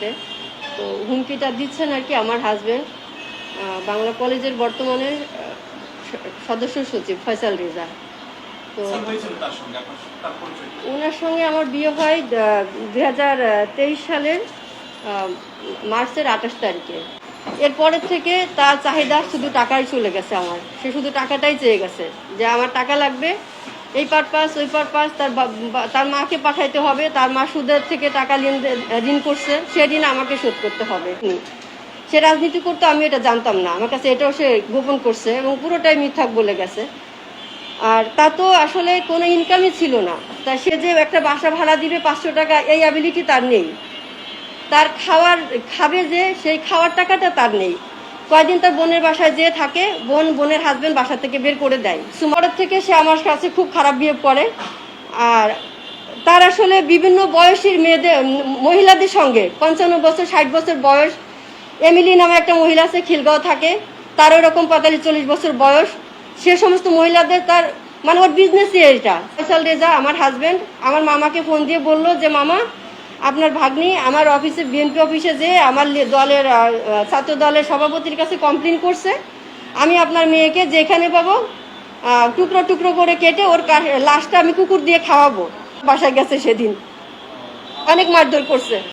সাথে। তো হুমকিটা দিচ্ছেন আর কি আমার হাজবেন্ড, বাংলা কলেজের বর্তমানে সদস্য সচিব ফয়সাল রেজা। তো ওনার সঙ্গে আমার বিয়ে হয় 2023 সালের মার্চের 28 তারিখে। এরপরের থেকে তার চাহিদা শুধু টাকাই চলে গেছে আমার, সে শুধু টাকাটাই চেয়ে গেছে যে আমার টাকা লাগবে, এই পারপাস ওই পারপাস। তার মাকে পাঠাইতে হবে, তার মা সুদের থেকে টাকা ঋণ করছে, সে ঋণ আমাকে শোধ করতে হবে। সে রাজনীতি করতো, আমি এটা জানতাম না, আমার কাছে এটাও সে গোপন করছে এবং পুরোটাই মিথ্যা বলে গেছে। আর তা তো আসলে কোনো ইনকামই ছিল না, তা সে যে একটা বাসা ভাড়া দিবে 500 টাকা, এই অ্যাবিলিটি তার নেই। তার খাবে যে সেই খাওয়ার টাকাটা তার নেই। কয়দিন তার বোনের বাসায় যেয়ে থাকে, বোনের হাজবেন্ড বাসা থেকে বের করে দেয়। সুমারের থেকে সে আমার কাছে খুব খারাপ বিহেভ করে। আর তার আসলে বিভিন্ন বয়সীর মহিলাদের সঙ্গে 55 বছর 60 বছর বয়স, এমিলি নামে একটা মহিলা আছে, খিলগাঁও থাকে, তার ওইরকম 45-40 বছর বয়স। সে সমস্ত মহিলাদের তার মানে ওর বিজনেসই এটা। ফয়সাল রেজা আমার হাজবেন্ড আমার মামাকে ফোন দিয়ে বলল যে মামা, আপনার ভাগ্নি আমার অফিসে, বিএনপি অফিসে যে আমার দলের ছাত্র দলের সভাপতির কাছে কমপ্লেন করছে, আমি আপনার মেয়েকে যেখানে পাবো টুকরো টুকরো করে কেটে ওর লাশটা আমি কুকুর দিয়ে খাওয়াবো। বাসায় গেছে সেদিন, অনেক মারধর করছে।